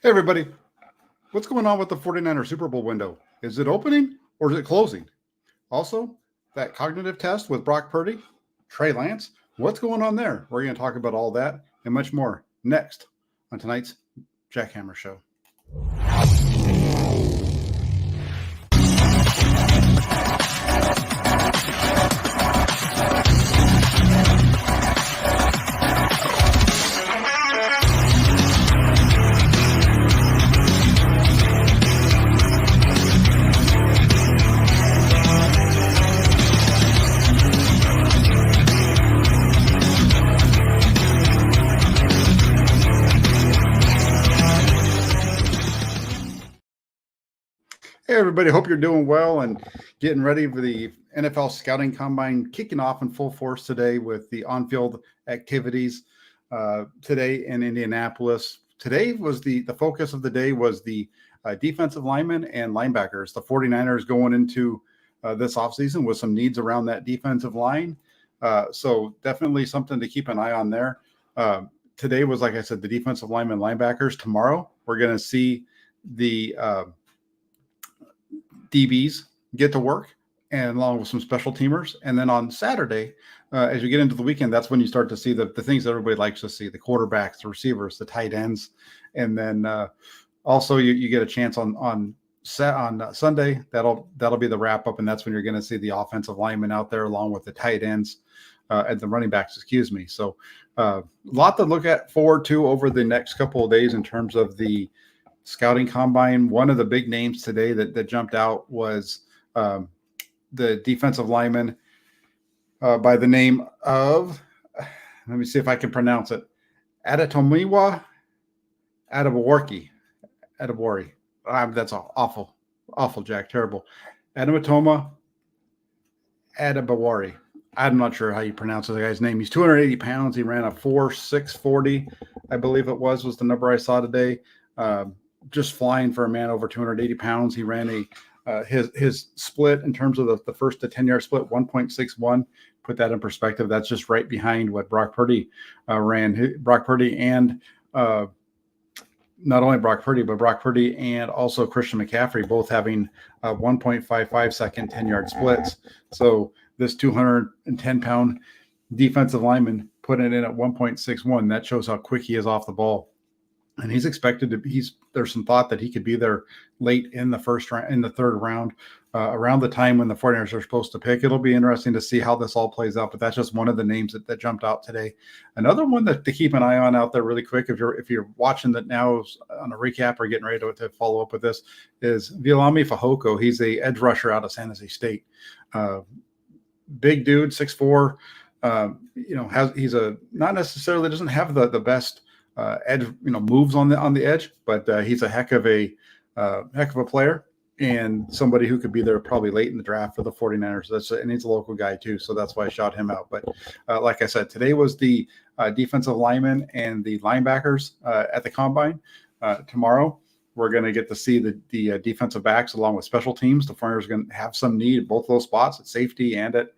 Hey, everybody. What's going on with the 49er Super Bowl window? Is it opening or is it closing? Also, that cognitive test with Brock Purdy, Trey Lance, what's going on there? We're going to talk about all that and much more next on tonight's Jackhammer Show. Hey, everybody. Hope you're doing well and getting ready for the NFL Scouting Combine kicking off in full force today with the on-field activities today in Indianapolis. Today was the focus of the day was the defensive linemen and linebackers. The 49ers going into this offseason with some needs around that defensive line. So definitely something to keep an eye on there. Today was, like I said, the defensive linemen, linebackers. Tomorrow, we're going to see the DBs get to work, and along with some special teamers. And then on Saturday, as you get into the weekend, that's when you start to see the things that everybody likes to see: the quarterbacks, the receivers, the tight ends, and then also you get a chance on Sunday. That'll be the wrap up, and that's when you're going to see the offensive linemen out there along with the tight ends and the running backs. Excuse me. So a lot to look at forward to over the next couple of days in terms of the Scouting Combine. One of the big names today that jumped out was the defensive lineman by the name of, let me see if I can pronounce it, Adetomiwa Adebawori. That's awful, Jack. Terrible. Adamatoma Adebawori. I'm not sure how you pronounce the guy's name. He's 280 pounds. He ran a 4.640, I believe it was the number I saw today. Just flying for a man over 280 pounds. He ran his split in terms of the first to 10-yard split, 1.61. Put that in perspective. That's just right behind what Brock Purdy ran. Brock Purdy and not only Brock Purdy, but Brock Purdy and also Christian McCaffrey both having 1.55 second 10-yard splits. So this 210-pound defensive lineman put it in at 1.61. That shows how quick he is off the ball. And he's expected to. There's some thought that he could be there late in the first round, in the third round, around the time when the 49ers are supposed to pick. It'll be interesting to see how this all plays out. But that's just one of the names that jumped out today. Another one to keep an eye on out there really quick, if you're watching that now on a recap or getting ready to follow up with this, is Viliami Fehoko. He's a edge rusher out of San Jose State. Big dude, 6'4". He's not necessarily doesn't have the best edge, moves on the edge, but he's a heck of a player and somebody who could be there probably late in the draft for the 49ers. And he's a local guy too, so that's why I shot him out. But like I said, today was the defensive linemen and the linebackers at the combine. Tomorrow, we're going to get to see the defensive backs along with special teams. The 49ers are going to have some need at both of those spots, at safety and at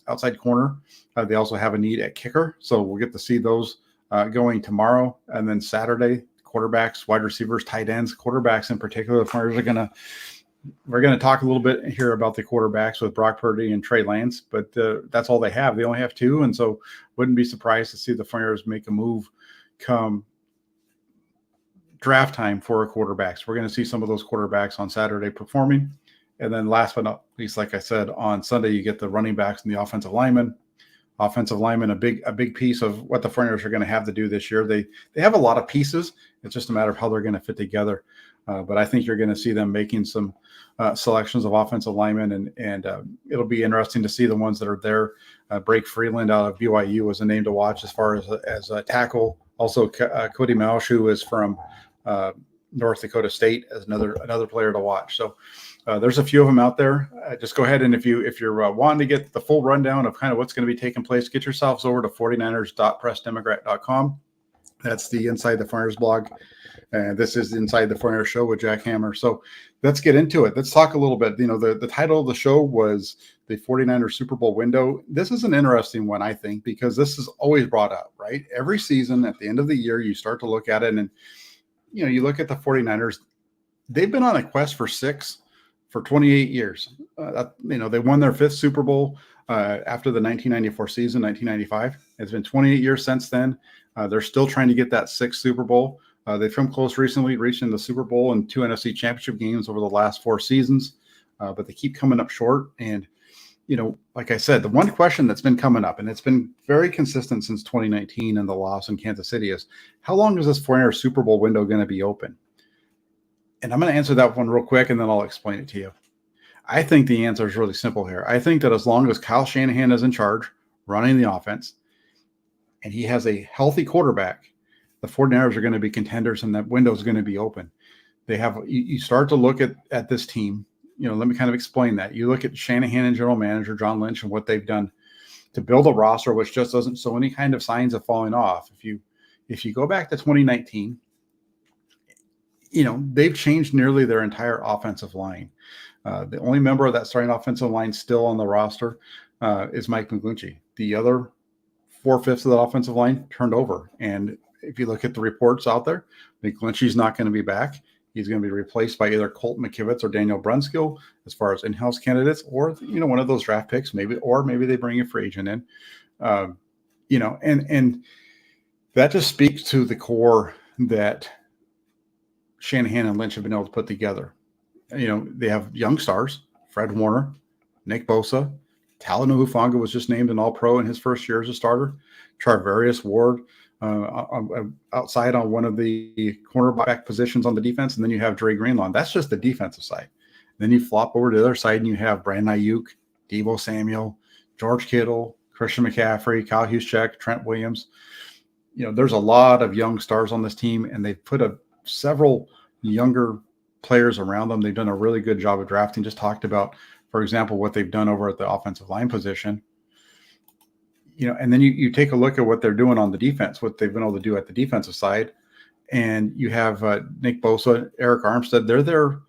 outside corner. They also have a need at kicker, so we'll get to see those going tomorrow. And then Saturday, quarterbacks, wide receivers, tight ends, quarterbacks in particular. The 49ers we're going to talk a little bit here about the quarterbacks with Brock Purdy and Trey Lance, but that's all they have. They only have two, and so wouldn't be surprised to see the 49ers make a move come draft time for quarterbacks. We're going to see some of those quarterbacks on Saturday performing. And then last but not least, like I said, on Sunday, you get the running backs and the offensive linemen. Offensive linemen, a big piece of what the 49ers are going to have to do this year. They have a lot of pieces. It's just a matter of how they're going to fit together. But I think you're going to see them making some selections of offensive linemen, and it'll be interesting to see the ones that are there. Blake Freeland out of BYU was a name to watch as far as a tackle. Also, Cody Mauch, who is from North Dakota State, as another player to watch. So there's a few of them out there. Just go ahead and if you're wanting to get the full rundown of kind of what's going to be taking place, get yourselves over to 49ers.pressdemocrat.com. That's the Inside the 49ers blog. And this is Inside the 49ers show with Jack Hammer. So let's get into it. Let's talk a little bit. The title of the show was the 49ers Super Bowl window. This is an interesting one, I think, because this is always brought up, right? Every season at the end of the year, you start to look at it, and you look at the 49ers, they've been on a quest for 28 years. They won their 5th Super Bowl after the 1994 season, 1995. It's been 28 years since then. They're still trying to get that 6th Super Bowl. They've come close recently, reaching the Super Bowl and 2 NFC championship games over the last 4 seasons, but they keep coming up short. And, like I said, the one question that's been coming up, and it's been very consistent since 2019 and the loss in Kansas City, is how long is this 49ers Super Bowl window going to be open? And I'm going to answer that one real quick, and then I'll explain it to you. I think the answer is really simple here. I think that as long as Kyle Shanahan is in charge, running the offense, and he has a healthy quarterback, the 49ers are going to be contenders, and that window is going to be open. They have, you start to look at this team. Let me kind of explain that. You look at Shanahan and general manager John Lynch and what they've done to build a roster which just doesn't show any kind of signs of falling off. If you go back to 2019, they've changed nearly their entire offensive line. The only member of that starting offensive line still on the roster is Mike McGlinchey. The other 4/5 of the offensive line turned over. And if you look at the reports out there, McGlinchey's not going to be back. He's going to be replaced by either Colt McKivitz or Daniel Brunskill as far as in-house candidates, or one of those draft picks, maybe they bring a free agent in. And that just speaks to the core that Shanahan and Lynch have been able to put together. They have young stars, Fred Warner, Nick Bosa, Talanoa Hufanga was just named an All-Pro in his first year as a starter, Charvarius Ward outside on one of the cornerback positions on the defense, and then you have Dre Greenlaw. That's just the defensive side. Then you flop over to the other side, and you have Brandon Ayuk, Deebo Samuel, George Kittle, Christian McCaffrey, Kyle Juszczyk, Trent Williams. There's a lot of young stars on this team, and they've put several younger players around them. They've done a really good job of drafting. Just talked about, for example, what they've done over at the offensive line position. And then you take a look at what they're doing on the defense, what they've been able to do at the defensive side. And you have Nick Bosa, Eric Armstead. They're there,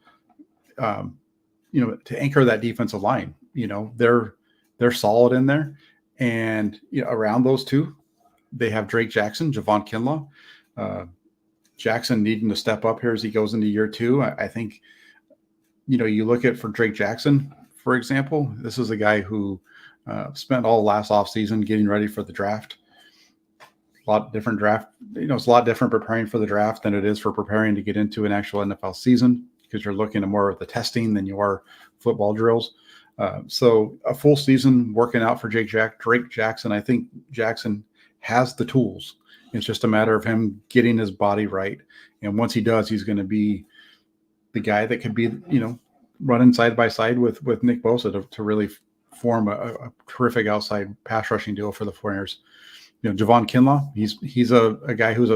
to anchor that defensive line. They're solid in there. And around those two, they have Drake Jackson, Javon Kinlaw. Jackson needing to step up here as he goes into year 2. I think, you look at for Drake Jackson, for example, this is a guy who spent all last offseason getting ready for the draft. A lot different draft. It's a lot different preparing for the draft than it is for preparing to get into an actual NFL season, because you're looking at more of the testing than you are football drills. So a full season working out for Drake Jackson. I think Jackson has the tools. It's just a matter of him getting his body right. And once he does, he's going to be the guy that could be, running side by side with Nick Bosa to really form a terrific outside pass rushing duo for the 49ers. Javon Kinlaw, he's a guy who's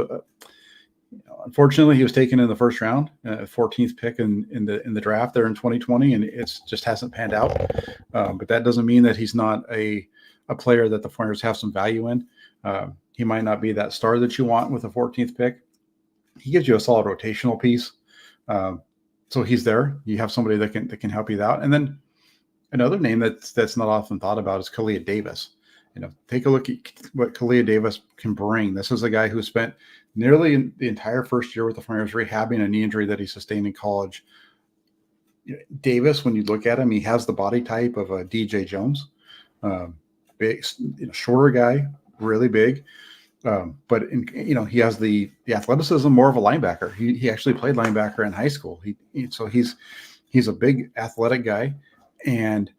unfortunately he was taken in the first round, 14th pick in the draft there in 2020, and it's just hasn't panned out. But that doesn't mean that he's not a player that the 49ers have some value in. He might not be that star that you want with a 14th pick. He gives you a solid rotational piece. So he's there. You have somebody that can help you out. And then another name that's not often thought about is Kalia Davis. Take a look at what Kalia Davis can bring. This is a guy who spent nearly the entire first year with the 49ers rehabbing a knee injury that he sustained in college. Davis, when you look at him, he has the body type of a DJ Jones. Big, shorter guy, really big. But he has the athleticism more of a linebacker. He actually played linebacker in high school. So he's a big athletic guy, and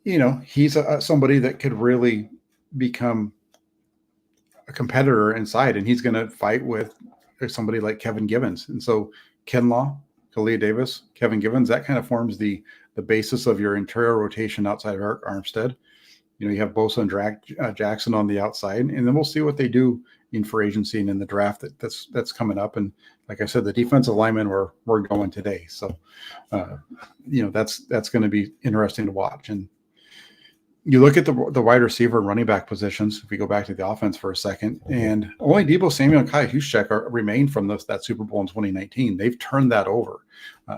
he's somebody that could really become a competitor inside, and he's going to fight with somebody like Kevin Givens. And so Kinlaw, Kalia Davis, Kevin Givens, that kind of forms the basis of your interior rotation outside of Eric Armstead. You have Bosa and Jackson on the outside, and then we'll see what they do in free agency and in the draft that's coming up. And like I said, the defensive linemen we're going today, so that's going to be interesting to watch. And you look at the wide receiver and running back positions. If we go back to the offense for a second, and only Deebo Samuel and Kyle Juszczyk remain from that Super Bowl in 2019. They've turned that over.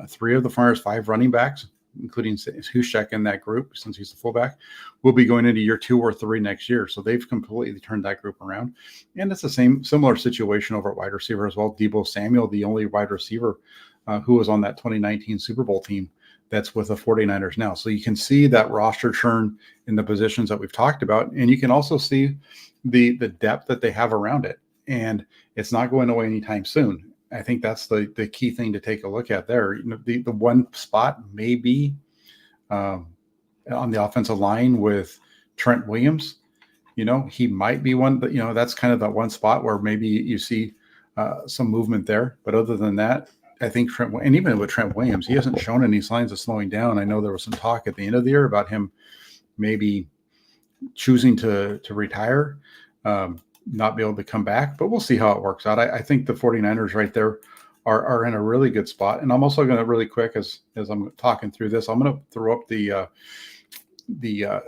3 of the 49ers' 5 running backs including Hushek in that group, since he's the fullback, will be going into year 2 or 3 next year. So they've completely turned that group around. And it's the similar situation over at wide receiver as well. Deebo Samuel, the only wide receiver who was on that 2019 Super Bowl team, that's with the 49ers now. So you can see that roster churn in the positions that we've talked about. And you can also see the depth that they have around it. And it's not going away anytime soon. I think that's the key thing to take a look at there. The one spot may be on the offensive line with Trent Williams. He might be one, but that's kind of that one spot where maybe you see some movement there. But other than that, I think and even with Trent Williams, he hasn't shown any signs of slowing down. I know there was some talk at the end of the year about him maybe choosing to retire, not be able to come back, but we'll see how it works out. I think the 49ers right there are in a really good spot. And I'm also going to really quick, as I'm talking through this, I'm going to throw up the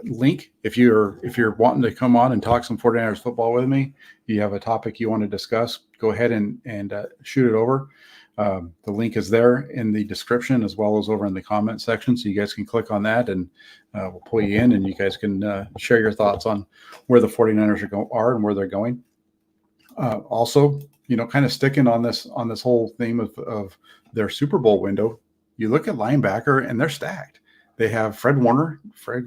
link. If you're wanting to come on and talk some 49ers football with me, you have a topic you want to discuss, go ahead and shoot it over. The link is there in the description as well as over in the comment section. So you guys can click on that and we'll pull you in and you guys can share your thoughts on where the 49ers are and where they're going. Also, kind of sticking on this whole theme of their Super Bowl window, you look at linebacker and they're stacked. They have Fred Warner, Dre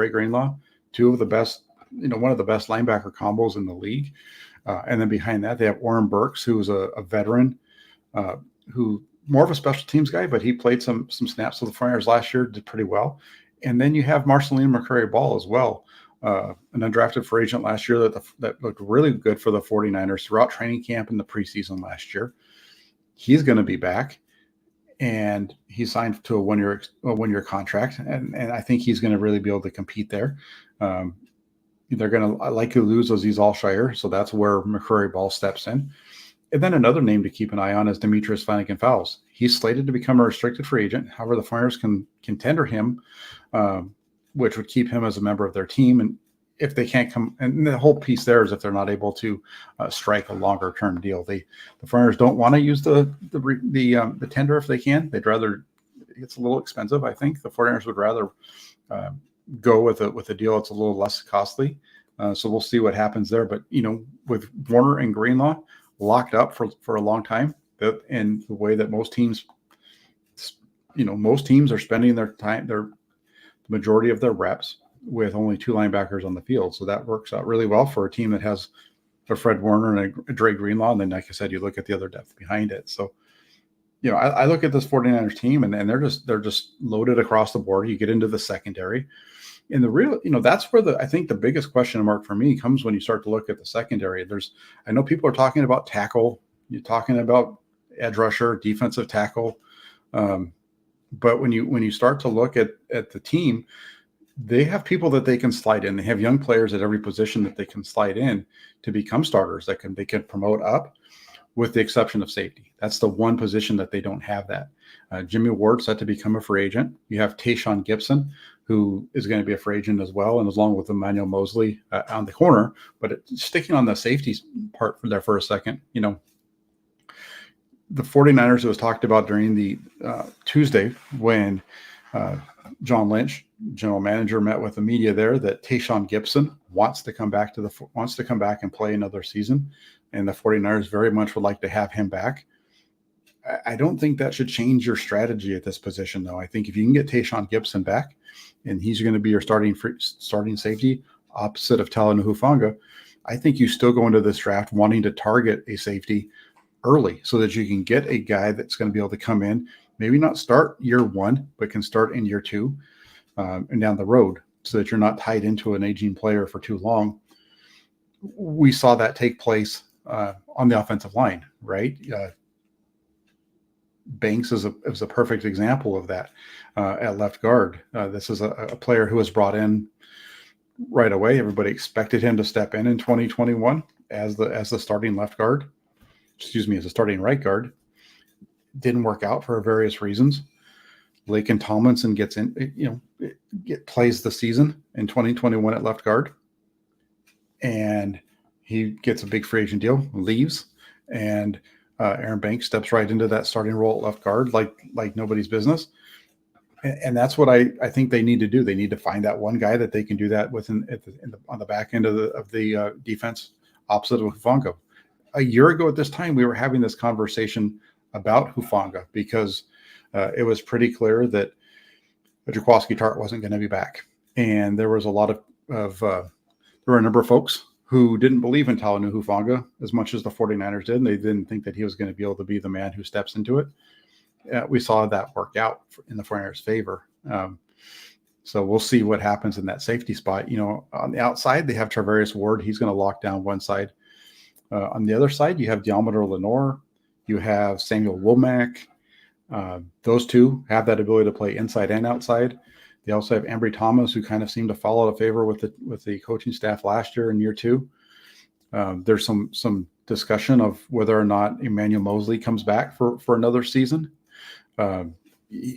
Greenlaw, two of the best, one of the best linebacker combos in the league. And then behind that, they have Oren Burks, who is a veteran, who more of a special teams guy, but he played some snaps with the 49ers last year, did pretty well. And then you have Marcelino McCrary-Ball as well, an undrafted free agent last year that looked really good for the 49ers throughout training camp and the preseason last year. He's going to be back, and he signed to a one-year contract, and I think he's going to really be able to compete there. They're going to likely lose Azeez Al-Shaair, so that's where McCrary-Ball steps in. And then another name to keep an eye on is Demetrius Flanagan-Fowles. He's slated to become a restricted free agent. However, the 49ers can tender him, which would keep him as a member of their team. And if they can't come, and the whole piece there is if they're not able to strike a longer-term deal. The 49ers don't want to use the tender if they can. They'd rather, it's a little expensive, I think. The 49ers would rather go with a deal that's a little less costly. So we'll see what happens there. But, with Warner and Greenlaw locked up for a long time, and the way that most teams are spending their time, the majority of their reps with only two linebackers on the field. So that works out really well for a team that has a Fred Warner and a Dre Greenlaw. And then, like I said, you look at the other depth behind it. So, I look at this 49ers team and they're just loaded across the board. You get into the secondary. And the real, that's where I think the biggest question mark for me comes when you start to look at the secondary. I know people are talking about tackle, you're talking about edge rusher, defensive tackle. But when you start to look at the team, they have people that they can slide in. They have young players at every position that they can slide in to become starters they can promote up, with the exception of safety. That's the one position that they don't have that. Jimmy Ward set to become a free agent. You have Tayshaun Gibson, who is going to be a free agent as well, and along with Emmanuel Mosley on the corner. But sticking on the safety part for a second, the 49ers, it was talked about during the Tuesday when John Lynch, general manager, met with the media there, that Tayshaun Gibson wants to come back and play another season, and the 49ers very much would like to have him back. I don't think that should change your strategy at this position, though. I think if you can get Tayshaun Gibson back, and he's going to be your starting safety opposite of Talanoa Hufanga, I think you still go into this draft wanting to target a safety early so that you can get a guy that's going to be able to come in, maybe not start year one, but can start in year two and down the road, so that you're not tied into an aging player for too long. We saw that take place on the offensive line, right? Banks is a perfect example of that at left guard. This is a player who was brought in right away. Everybody expected him to step in 2021 as the starting left guard. As a starting right guard. Didn't work out for various reasons. Laken Tomlinson gets in, plays the season in 2021 at left guard, and he gets a big free agent deal, leaves, and Aaron Banks steps right into that starting role at left guard like nobody's business. And that's what I think they need to do. They need to find that one guy that they can do that with on the back end of the defense opposite of Hufanga. A year ago at this time, we were having this conversation about Hufanga because it was pretty clear that Jaquaski Tart wasn't going to be back. And there was a lot there were a number of folks who didn't believe in Talanoa Hufanga as much as the 49ers did. And they didn't think that he was going to be able to be the man who steps into it. We saw that work out in the 49ers' favor. So we'll see what happens in that safety spot. On the outside, they have Travarius Ward. He's going to lock down one side. On the other side, you have Deommodore Lenoir. You have Samuel Womack. Those two have that ability to play inside and outside. They also have Ambry Thomas, who kind of seemed to fall out of favor with the coaching staff last year in year two. There's some discussion of whether or not Emmanuel Mosley comes back for another season.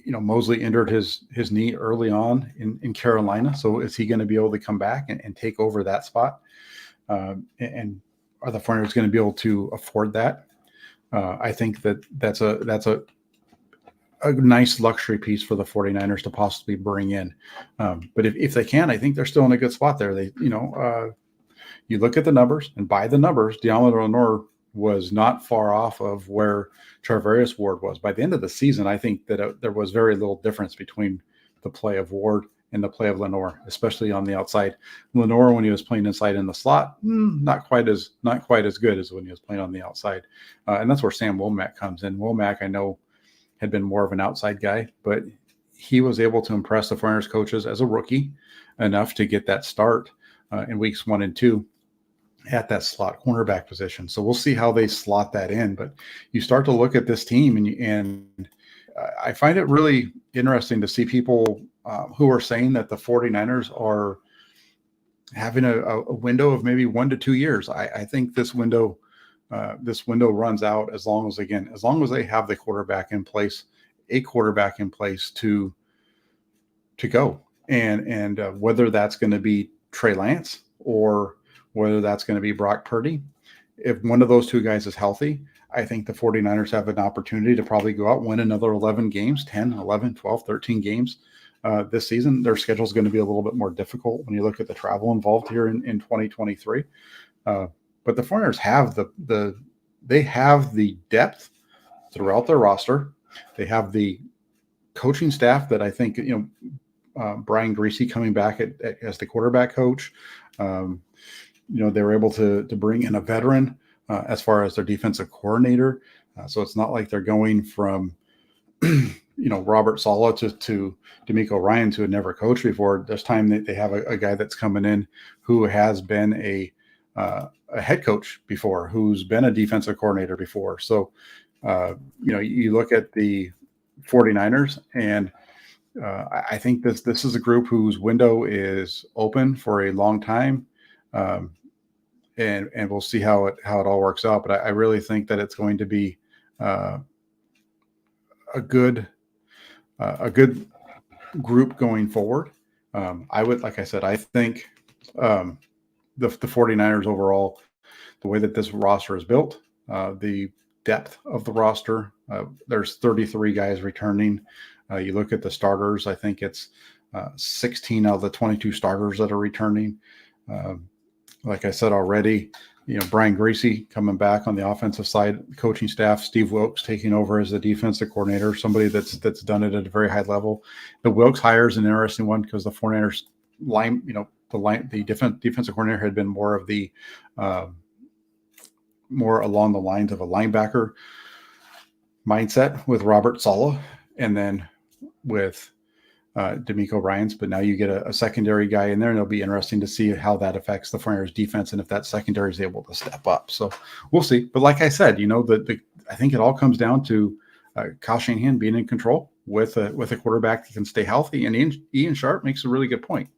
Mosley injured his knee early on in Carolina. So is he going to be able to come back and take over that spot? And are the 49ers going to be able to afford that? I think that's a nice luxury piece for the 49ers to possibly bring in. But if they can, I think they're still in a good spot there. You look at the numbers, and by the numbers, Deommodore Lenoir was not far off of where Travarius Ward was. By the end of the season, I think that there was very little difference between the play of Ward and the play of Lenoir, especially on the outside. Lenoir, when he was playing inside in the slot, not quite as good as when he was playing on the outside. And that's where Sam Womack comes in. Womack, I know, had been more of an outside guy, but he was able to impress the 49ers coaches as a rookie enough to get that start in weeks 1 and 2 at that slot cornerback position. So we'll see how they slot that in. But you start to look at this team, and I find it really interesting to see people who are saying that the 49ers are having a window of maybe 1 to 2 years. I think this window runs out as long as they have the quarterback in place, to go. And whether that's going to be Trey Lance or whether that's going to be Brock Purdy, if one of those two guys is healthy, I think the 49ers have an opportunity to probably go out, win another 11 games, 10, 11, 12, 13 games this season. Their schedule is going to be a little bit more difficult when you look at the travel involved here in 2023. But the 49ers have the depth throughout their roster. They have the coaching staff that I think, Brian Griese coming back as the quarterback coach. They were able to bring in a veteran as far as their defensive coordinator. So it's not like they're going from, Robert Saleh to D'Amico Ryans, who had never coached before. This time they have a guy that's coming in who has been a head coach before, who's been a defensive coordinator before. So, you look at the 49ers, and I think this is a group whose window is open for a long time. And we'll see how it all works out. But I really think that it's going to be a good group going forward. I think the 49ers overall, the way that this roster is built, the depth of the roster, there's 33 guys returning. You look at the starters, I think it's 16 out of the 22 starters that are returning. Like I said already, Brian Griese coming back on the offensive side, coaching staff, Steve Wilkes taking over as the defensive coordinator, somebody that's done it at a very high level. The Wilkes hire is an interesting one because the 49ers the defensive coordinator had been more of the more along the lines of a linebacker mindset with Robert Saleh, and then with D'Amico Ryans, but now you get a secondary guy in there, and it'll be interesting to see how that affects the 49ers defense and if that secondary is able to step up. So we'll see. But like I said, I think it all comes down to Kyle Shanahan being in control with a quarterback that can stay healthy. And Ian Sharp makes a really good point.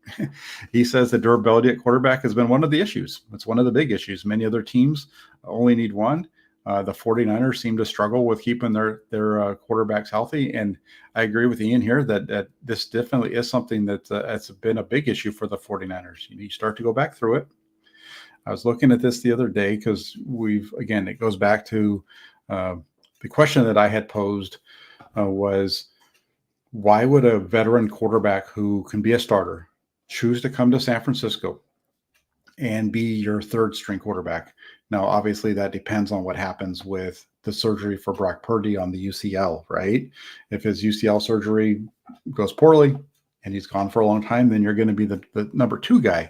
He says that durability at quarterback has been one of the issues. It's one of the big issues. Many other teams only need one. The 49ers seem to struggle with keeping their quarterbacks healthy. And I agree with Ian here that this definitely is something that's been a big issue for the 49ers. You start to go back through it. I was looking at this the other day because it goes back to the question that I had posed was, Why would a veteran quarterback who can be a starter choose to come to San Francisco and be your third string quarterback? Now, obviously, that depends on what happens with the surgery for Brock Purdy on the UCL, right? If his UCL surgery goes poorly and he's gone for a long time, then you're going to be the number two guy.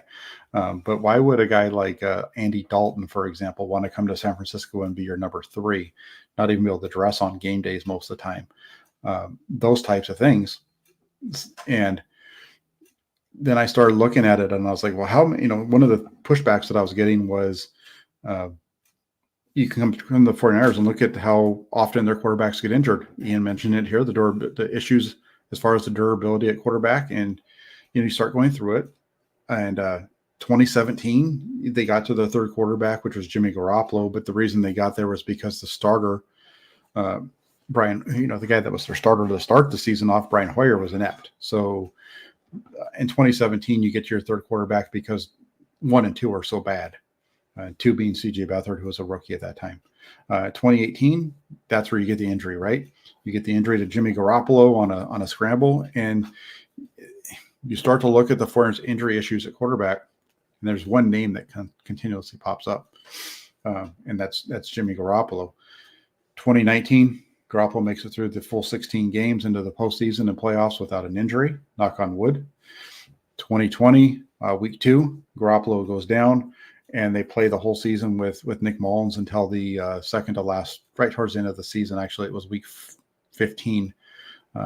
But why would a guy like Andy Dalton, for example, want to come to San Francisco and be your number three, not even be able to dress on game days most of the time? Those types of things. And then I started looking at it and I was like, well, how, one of the pushbacks that I was getting was you can come to the 49ers and look at how often their quarterbacks get injured. Ian mentioned it here, the issues as far as the durability at quarterback. And, you start going through it. And 2017, they got to the third quarterback, which was Jimmy Garoppolo. But the reason they got there was because the starter, Brian, the guy that was their starter to start the season off, Brian Hoyer, was inept. So in 2017, you get your third quarterback because 1 and 2 are so bad. 2 being C.J. Beathard, who was a rookie at that time. 2018, that's where you get the injury, right? You get the injury to Jimmy Garoppolo on a scramble, and you start to look at the 49ers injury issues at quarterback, and there's one name that continuously pops up, and that's Jimmy Garoppolo. 2019, Garoppolo makes it through the full 16 games into the postseason and playoffs without an injury, knock on wood. 2020, week 2, Garoppolo goes down, and they play the whole season with Nick Mullins until the second to last, right towards the end of the season. Actually, it was week 15.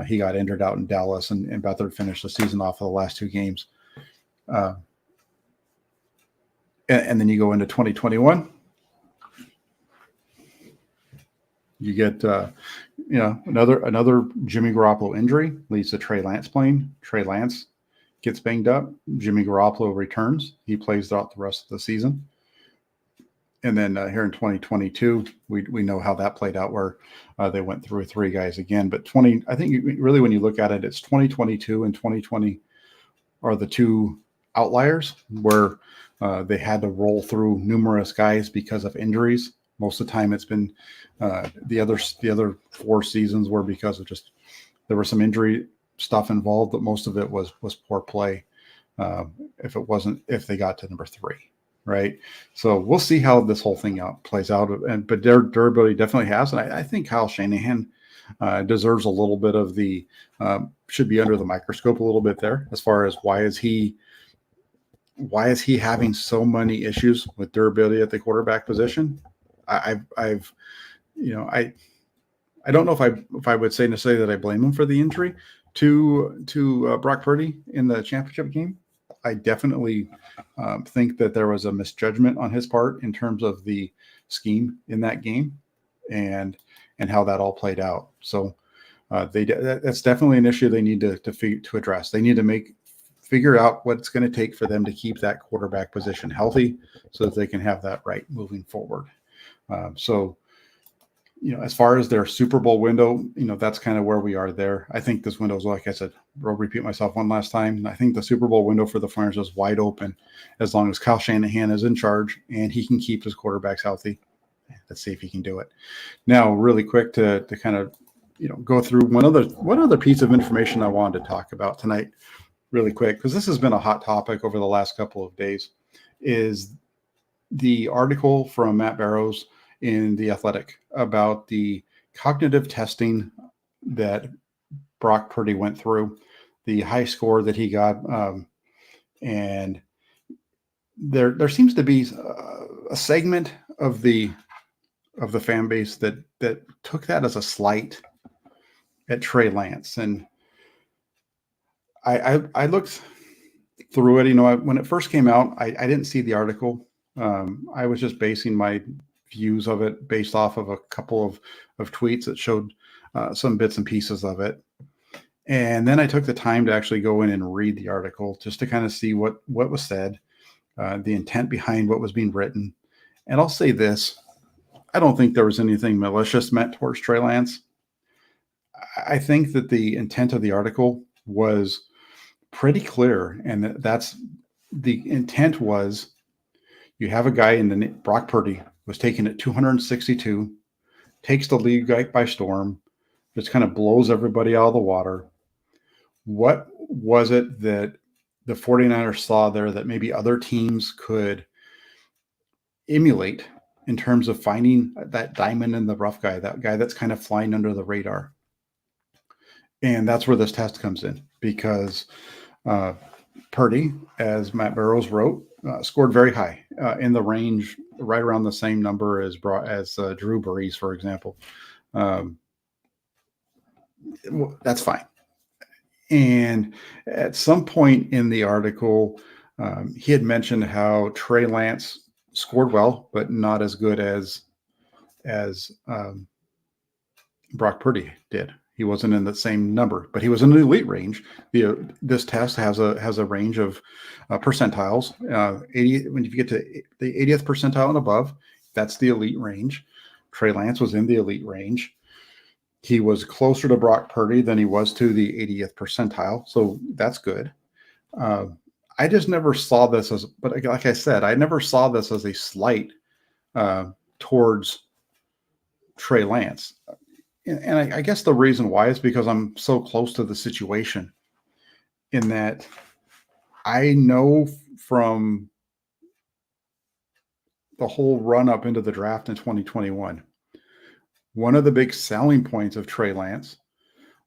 He got injured out in Dallas, and Beathard finished the season off of the last 2 games. And then you go into 2021. You get another Jimmy Garoppolo injury leads to Trey Lance playing. Trey Lance gets banged up. Jimmy Garoppolo returns. He plays throughout the rest of the season. And then here in 2022, we know how that played out, where they went through 3 guys again. But I think really when you look at it, it's 2022 and 2020 are the 2 outliers where they had to roll through numerous guys because of injuries. Most of the time, it's been the other 4 seasons were because of just there was some injury stuff involved, but most of it was poor play. If they got to number 3. Right. So we'll see how this whole thing plays out. But their durability definitely has. And I think Kyle Shanahan deserves a little bit of should be under the microscope a little bit there, as far as why is he having so many issues with durability at the quarterback position. I don't know if I would say necessarily that I blame him for the injury to Brock Purdy in the championship game. I definitely think that there was a misjudgment on his part in terms of the scheme in that game and how that all played out. So that's definitely an issue they need to address. They need to figure out what it's going to take for them to keep that quarterback position healthy so that they can have that right moving forward. As far as their Super Bowl window, that's kind of where we are there. I think this window is, like I said, I'll repeat myself one last time. I think the Super Bowl window for the 49ers is wide open as long as Kyle Shanahan is in charge and he can keep his quarterbacks healthy. Let's see if he can do it. Now, really quick to kind of, go through one other piece of information I wanted to talk about tonight really quick, because this has been a hot topic over the last couple of days, is the article from Matt Barrows in The Athletic about the cognitive testing that Brock Purdy went through, the high score that he got. And there seems to be a segment of the fan base that took that as a slight at Trey Lance. And I looked through it, when it first came out, I didn't see the article. I was just basing my views of it based off of a couple of tweets that showed some bits and pieces of it. And then I took the time to actually go in and read the article just to kind of see what was said, the intent behind what was being written. And I'll say this, I don't think there was anything malicious meant towards Trey Lance. I think that the intent of the article was pretty clear, and that's the intent was you have a guy Brock Purdy was taken at 262, takes the league by storm, just kind of blows everybody out of the water. What was it that the 49ers saw there that maybe other teams could emulate in terms of finding that diamond in the rough guy, that guy that's kind of flying under the radar? And that's where this test comes in, because uh, Purdy, as Matt Barrows wrote, scored very high in the range, right around the same number as Drew Brees, for example. Um, that's fine. And at some point in the article, he had mentioned how Trey Lance scored well, but not as good as Brock Purdy did. He wasn't in the same number, but he was in the elite range. This test has a range of percentiles. 80 when you get to the 80th percentile and above, that's the elite range. Trey Lance was in the elite range. He was closer to Brock Purdy than he was to the 80th percentile, so that's good. Uh, I just never saw this as, but like I said, I never saw this as a slight towards Trey Lance. And I guess the reason why is because I'm so close to the situation, in that I know from the whole run up into the draft in 2021, one of the big selling points of Trey Lance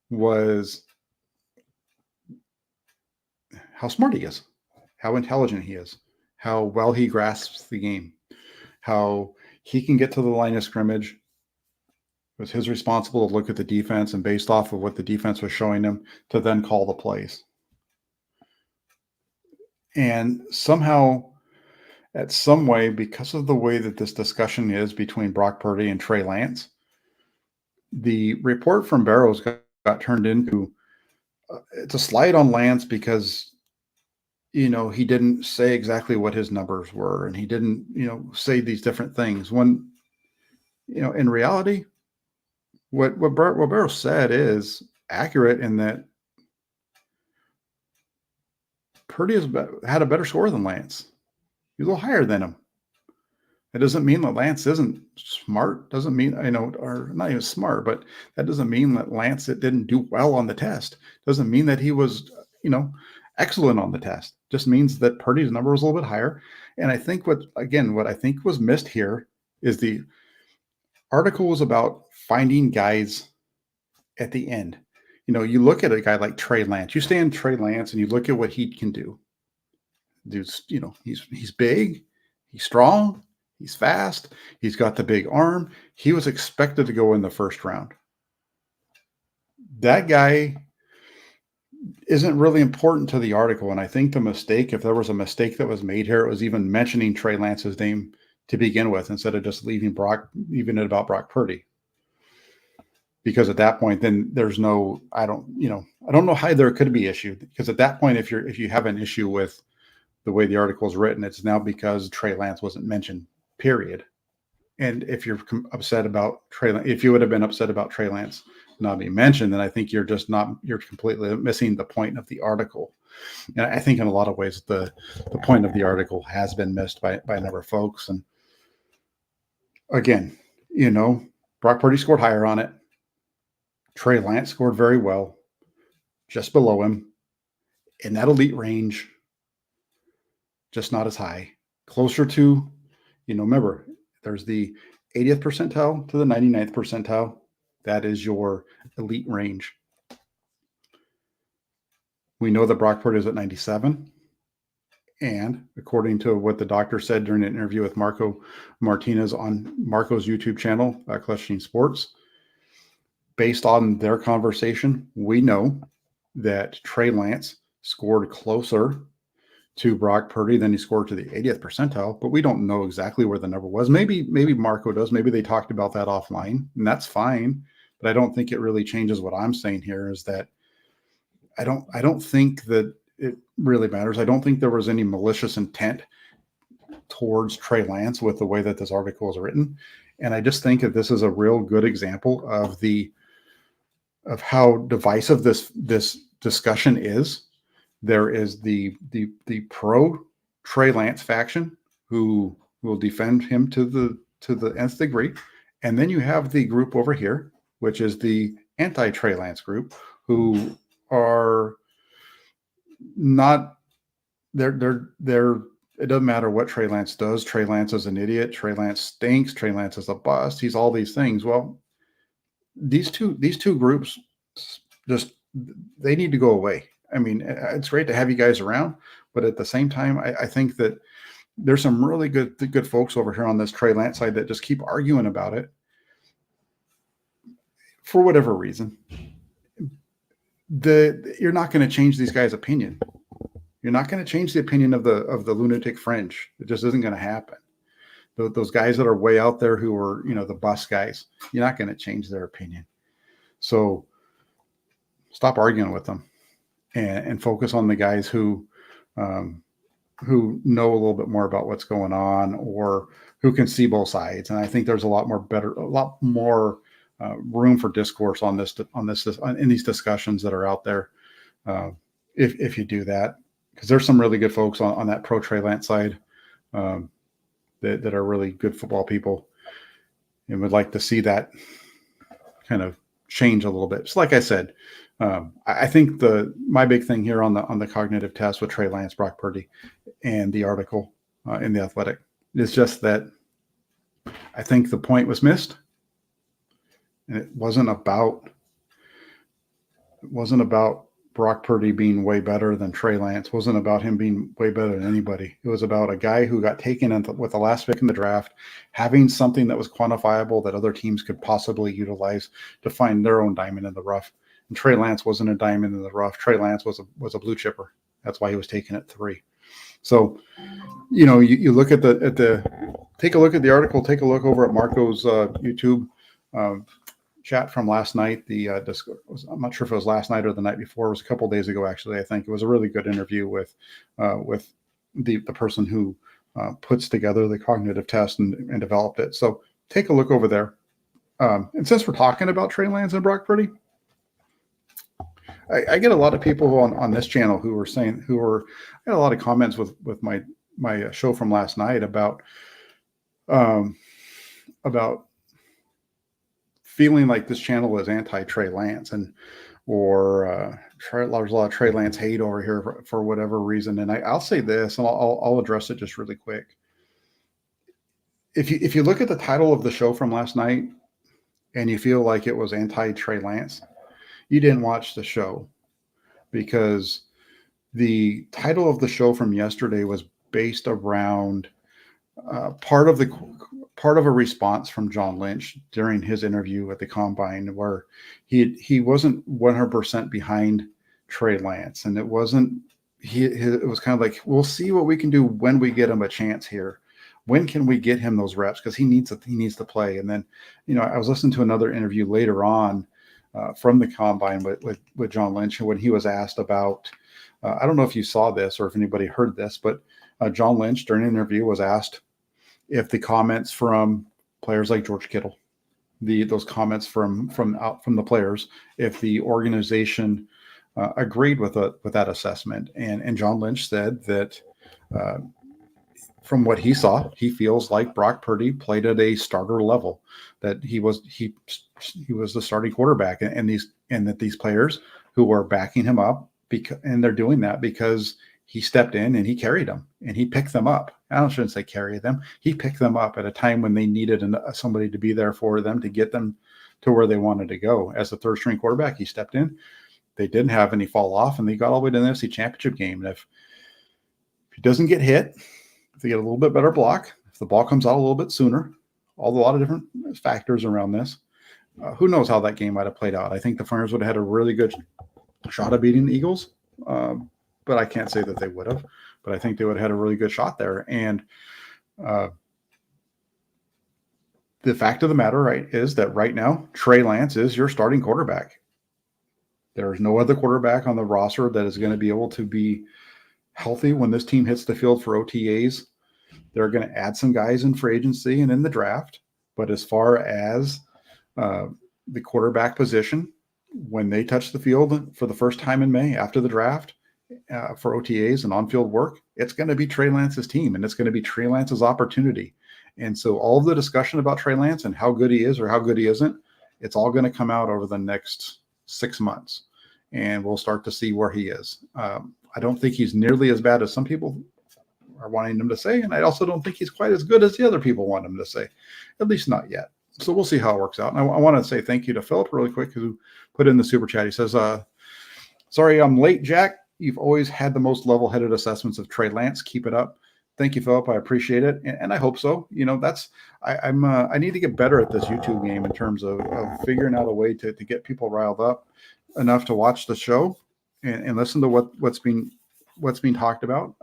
was how smart he is, how intelligent he is, how well he grasps the game, how he can get to the line of scrimmage. It was his responsible to look at the defense, and based off of what the defense was showing him, to then call the plays. And somehow, at some way, because of the way that this discussion is between Brock Purdy and Trey Lance, the report from Barrows got turned into it's a slight on Lance because he didn't say exactly what his numbers were, and he didn't say these different things when in reality what Barrows said is accurate, in that Purdy had a better score than Lance. He's a little higher than him. It doesn't mean that Lance isn't smart. Doesn't mean, or not even smart, but that doesn't mean that Lance didn't do well on the test. Doesn't mean that he was, excellent on the test. Just means that Purdy's number was a little bit higher. And I think what I think was missed here is the article was about finding guys at the end. You look at a guy like Trey Lance. You stand Trey Lance and you look at what he can do. Dude's, he's big, he's strong, he's fast, he's got the big arm. He was expected to go in the first round. That guy isn't really important to the article. And I think the mistake, if there was a mistake that was made here, it was even mentioning Trey Lance's name to begin with, instead of just leaving it about Brock Purdy. Because at that point, then there's no, I don't know how there could be issue. Because at that point, if you have an issue with the way the article is written, it's now because Trey Lance wasn't mentioned, period. And if you're upset about Trey Lance, if you would have been upset about Trey Lance not being mentioned, then I think you're completely missing the point of the article. And I think in a lot of ways, the point of the article has been missed by a number of folks. And again, Brock Purdy scored higher on it. Trey Lance scored very well, just below him in that elite range, just not as high. Closer to, remember, there's the 80th percentile to the 99th percentile. That is your elite range. We know that Brock Purdy is at 97. And according to what the doctor said during an interview with Marco Martinez on Marco's YouTube channel, Clutching Sports, based on their conversation, we know that Trey Lance scored closer to Brock Purdy than he scored to the 80th percentile, but we don't know exactly where the number was. Maybe Marco does. Maybe they talked about that offline, and that's fine. But I don't think it really changes what I'm saying here, is that I don't think that it really matters. I don't think there was any malicious intent towards Trey Lance with the way that this article is written. And I just think that this is a real good example of how divisive this discussion is. There is the pro Trey Lance faction who will defend him to the nth degree, and then you have the group over here, which is the anti Trey Lance group, who are not they're it doesn't matter what Trey Lance does. Trey Lance is an idiot. Trey Lance stinks. Trey Lance is a bust. He's all these things. Well, these two groups just they need to go away. I mean, it's great to have you guys around, but at the same time, I think that there's some really good folks over here on this Trey Lance side that just keep arguing about it for whatever reason. You're not going to change these guys' opinion. You're not going to change the opinion of the lunatic fringe. It just isn't going to happen. Those guys that are way out there who are, the bus guys, you're not going to change their opinion. So stop arguing with them and focus on the guys who know a little bit more about what's going on or who can see both sides. And I think there's a lot more room for discourse on this in these discussions that are out there. If you do that, because there's some really good folks on that pro Trey Lance side that are really good football people and would like to see that kind of change a little bit. So like I said, I think my big thing here on the cognitive test with Trey Lance, Brock Purdy, and the article in The Athletic is just that I think the point was missed, and it wasn't about Brock Purdy being way better than Trey Lance. It wasn't about him being way better than anybody. It was about a guy who got taken with the last pick in the draft, having something that was quantifiable that other teams could possibly utilize to find their own diamond in the rough. And Trey Lance wasn't a diamond in the rough. Trey Lance was a blue chipper. That's why he was taken at 3. So, you look at take a look at the article. Take a look over at Marco's YouTube chat from last night. I'm not sure if it was last night or the night before. It was a couple of days ago, actually. I think it was a really good interview with the person who puts together the cognitive test and developed it. So take a look over there. And since we're talking about Trey Lance and Brock Purdy, I get a lot of people on this channel I got a lot of comments with my show from last night about feeling like this channel is anti-Trey Lance or there's a lot of Trey Lance hate over here for whatever reason. And I'll say this, and I'll address it just really quick. If you look at the title of the show from last night and you feel like it was anti-Trey Lance, you didn't watch the show, because the title of the show from yesterday was based around part of a response from John Lynch during his interview at the Combine, where he wasn't 100% behind Trey Lance, and it was kind of like, we'll see what we can do when we get him a chance here. When can we get him those reps? Because he needs to play. And then, I was listening to another interview later on from the Combine with John Lynch, when he was asked about, I don't know if you saw this or if anybody heard this, but John Lynch during an interview was asked if the comments from players like George Kittle, those comments from the players, if the organization agreed with that assessment, and John Lynch said that from what he saw, he feels like Brock Purdy played at a starter level, that he was the starting quarterback, and that these players who were backing him up, and they're doing that because he stepped in and he carried them and he picked them up. I shouldn't say carry them. He picked them up at a time when they needed somebody to be there for them to get them to where they wanted to go. As the third string quarterback, he stepped in. They didn't have any fall off, and they got all the way to the NFC Championship game. And if he doesn't get hit, if they get a little bit better block, if the ball comes out a little bit sooner, a lot of different factors around this, who knows how that game might have played out. I think the Flyers would have had a really good shot of beating the Eagles, but I can't say that they would have. But I think they would have had a really good shot there. And the fact of the matter, right, is that right now Trey Lance is your starting quarterback. There is no other quarterback on the roster that is going to be able to be healthy when this team hits the field for OTAs. They're going to add some guys in free agency and in the draft. But as far as the quarterback position, when they touch the field for the first time in May after the draft for OTAs and on-field work, it's going to be Trey Lance's team, and it's going to be Trey Lance's opportunity. And so all of the discussion about Trey Lance and how good he is or how good he isn't, it's all going to come out over the next 6 months, and we'll start to see where he is. I don't think he's nearly as bad as some people are wanting him to say, and I also don't think he's quite as good as the other people want him to say, at least not yet. So we'll see how it works out. And I want to say thank you to Philip really quick, who put in the super chat. He says, sorry I'm late, Jack. You've always had the most level-headed assessments of Trey Lance. Keep it up. Thank you, Philip. I appreciate it, and I hope so. I need to get better at this YouTube game in terms of figuring out a way to get people riled up enough to watch the show and listen to what's being talked about.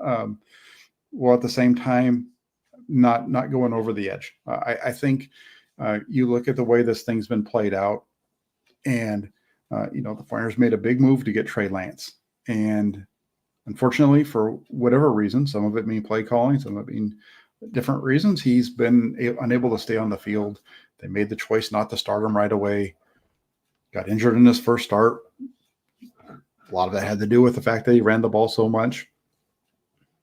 While at the same time not going over the edge. I think you look at the way this thing's been played out, and the Flyers made a big move to get Trey Lance, and unfortunately, for whatever reason, some of it being play calling, some of it being different reasons, he's been unable to stay on the field. They made the choice not to start him right away. Got injured in his first start. A lot of that had to do with the fact that he ran the ball so much,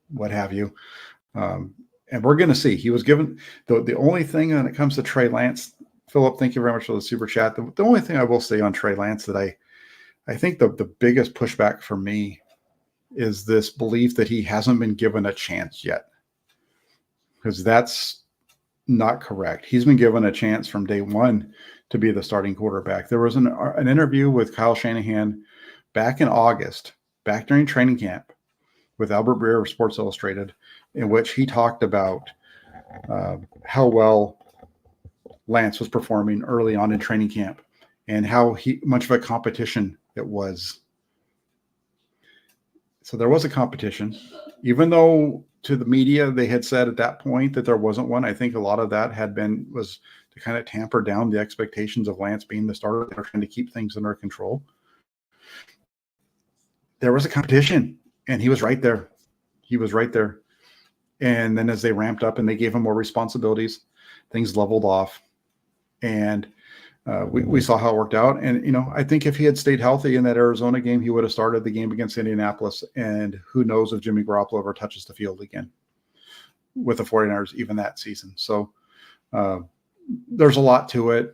what have you. And we're going to see. He was given the only thing when it comes to Trey Lance. Philip, thank you very much for the super chat. The only thing I will say on Trey Lance that I think the biggest pushback for me is this belief that he hasn't been given a chance yet, because that's not correct. He's been given a chance from day one to be the starting quarterback. There was an interview with Kyle Shanahan back in August, back during training camp, with Albert Breer of Sports Illustrated, in which he talked about how well Lance was performing early on in training camp and how much of a competition it was. So there was a competition, even though to the media they had said at that point that there wasn't one. I think a lot of that was to kind of tamper down the expectations of Lance being the starter. They were trying to keep things under control. There was a competition, and he was right there. And then as they ramped up and they gave him more responsibilities, things leveled off, and we saw how it worked out. And, I think if he had stayed healthy in that Arizona game, he would have started the game against Indianapolis. And who knows if Jimmy Garoppolo ever touches the field again with the 49ers, even that season. So there's a lot to it.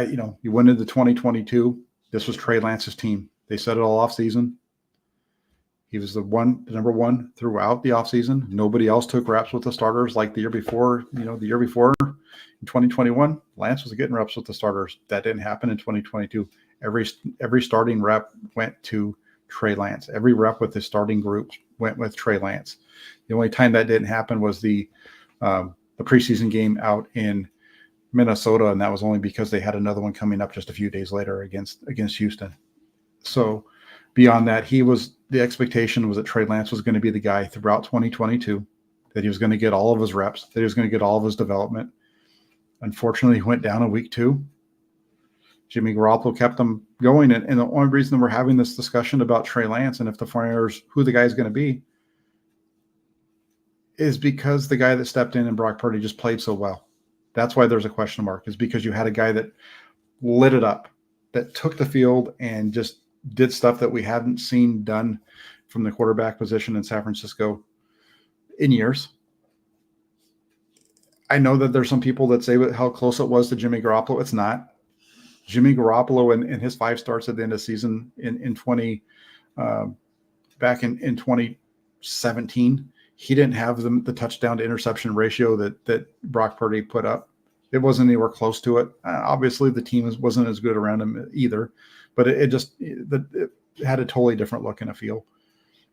You went into 2022. This was Trey Lance's team. They said it all off season. He was the number one throughout the offseason. Nobody else took reps with the starters like the year before. The year before in 2021, Lance was getting reps with the starters. That didn't happen in 2022. Every starting rep went to Trey Lance. Every rep with the starting group went with Trey Lance. The only time that didn't happen was the preseason game out in Minnesota, and that was only because they had another one coming up just a few days later against Houston. So beyond that, the expectation was that Trey Lance was going to be the guy throughout 2022, that he was going to get all of his reps, that he was going to get all of his development. Unfortunately, he went down in week 2. Jimmy Garoppolo kept him going. And the only reason we're having this discussion about Trey Lance and if the Flyers, who the guy is going to be, is because the guy that stepped in and Brock Purdy just played so well. That's why there's a question mark, is because you had a guy that lit it up, that took the field and just did stuff that we hadn't seen done from the quarterback position in San Francisco in years. I know that there's some people that say how close it was to Jimmy Garoppolo. It's not. Jimmy Garoppolo in his 5 starts at the end of the season back in 2017, he didn't have the touchdown to interception ratio that Brock Purdy put up. It wasn't anywhere close to it. Obviously, the team wasn't as good around him either, but it had a totally different look and a feel.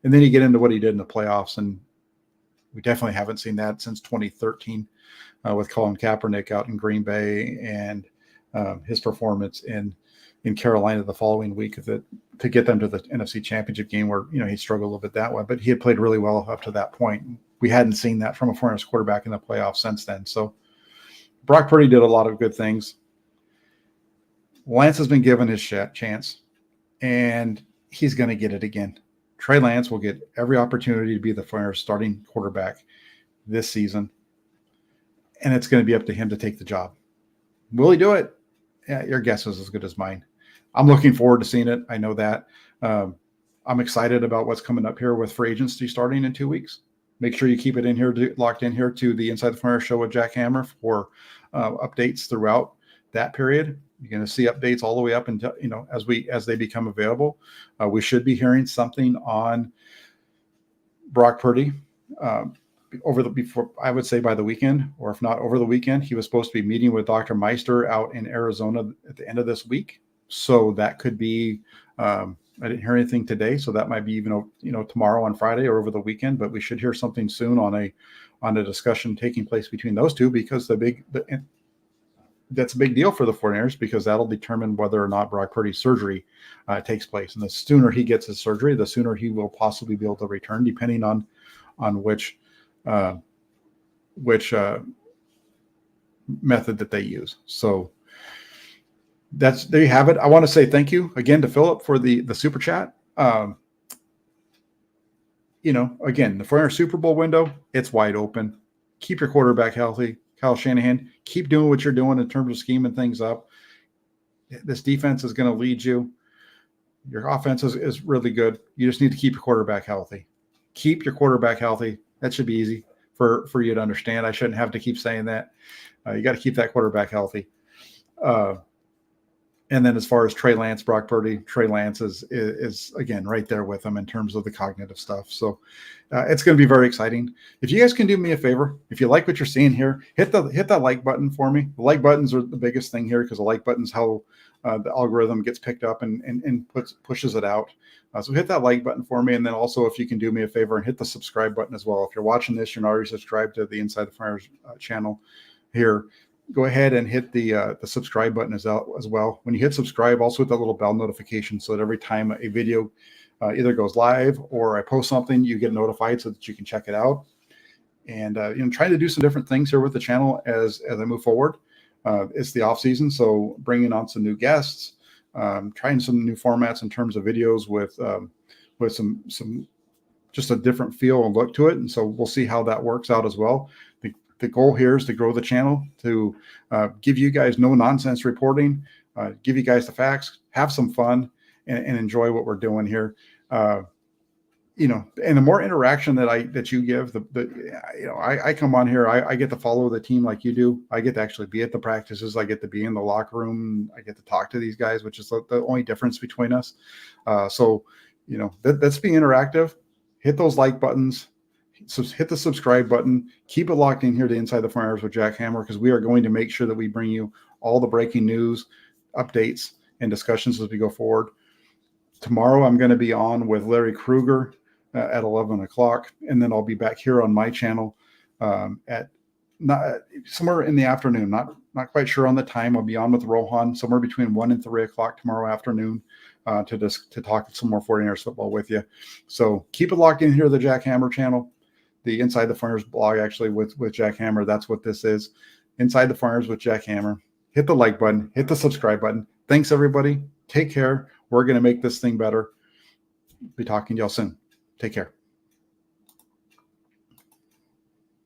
And then you get into what he did in the playoffs, and we definitely haven't seen that since 2013 with Colin Kaepernick out in Green Bay and his performance in Carolina the following week to get them to the NFC Championship game, where he struggled a little bit that way, but he had played really well up to that point. We hadn't seen that from a foreign quarterback in the playoffs since then. So Brock Purdy did a lot of good things. Lance has been given his chance, and he's going to get it again. Trey Lance will get every opportunity to be the Flyers' starting quarterback this season, and it's going to be up to him to take the job. Will he do it? Yeah, your guess is as good as mine. I'm looking forward to seeing it. I know that. I'm excited about what's coming up here with free agency starting in 2 weeks. Make sure you keep it locked in here to the Inside the Flyers show with Jack Hammer for updates throughout that period. You're going to see updates all the way up until, as they become available. We should be hearing something on Brock Purdy before, I would say by the weekend, or if not over the weekend. He was supposed to be meeting with Dr. Meister out in Arizona at the end of this week. So that could be, I didn't hear anything today, so that might be even, tomorrow on Friday or over the weekend, but we should hear something soon on a discussion taking place between those two, because that's a big deal for the 49ers, because that'll determine whether or not Brock Purdy's surgery takes place. And the sooner he gets his surgery, the sooner he will possibly be able to return, depending on which method that they use. So there you have it. I want to say thank you again to Philip for the super chat. Again, the 49ers Super Bowl window, it's wide open. Keep your quarterback healthy. Kyle Shanahan, keep doing what you're doing in terms of scheming things up. This defense is going to lead you. Your offense is really good. You just need to keep your quarterback healthy. Keep your quarterback healthy. That should be easy for you to understand. I shouldn't have to keep saying that. You got to keep that quarterback healthy. And then as far as Trey Lance, Brock Purdy, Trey Lance is again right there with them in terms of the cognitive stuff. So it's going to be very exciting. If you guys can do me a favor, if you like what you're seeing here, hit that like button for me. The like buttons are the biggest thing here, because the like button's how the algorithm gets picked up and pushes it out. So hit that like button for me, and then also if you can do me a favor and hit the subscribe button as well. If you're watching this, you're not already subscribed to the Inside the Fires channel here, go ahead and hit the subscribe button as well. When you hit subscribe, also hit that little bell notification, so that every time a video either goes live or I post something, you get notified so that you can check it out. And trying to do some different things here with the channel as I move forward. It's the off season, so bringing on some new guests, trying some new formats in terms of videos with some just a different feel and look to it. And so we'll see how that works out as well. The goal here is to grow the channel, to give you guys no nonsense reporting, give you guys the facts, have some fun, and enjoy what we're doing here. And the more interaction that you give, I come on here, I get to follow the team like you do. I get to actually be at the practices. I get to be in the locker room. I get to talk to these guys, which is the only difference between us. So that's being interactive. Hit those like buttons. So hit the subscribe button. Keep it locked in here to Inside the 49ers with Jack Hammer, because we are going to make sure that we bring you all the breaking news, updates, and discussions as we go forward. Tomorrow, I'm going to be on with Larry Krueger at 11 o'clock, and then I'll be back here on my channel at somewhere in the afternoon. Not quite sure on the time. I'll be on with Rohan somewhere between 1 and 3 o'clock tomorrow afternoon to talk some more 49ers football with you. So keep it locked in here to the Jack Hammer channel. The Inside the 49ers blog, actually, with Jack Hammer. That's what this is. Inside the 49ers with Jack Hammer. Hit the like button. Hit the subscribe button. Thanks, everybody. Take care. We're going to make this thing better. Be talking to y'all soon. Take care.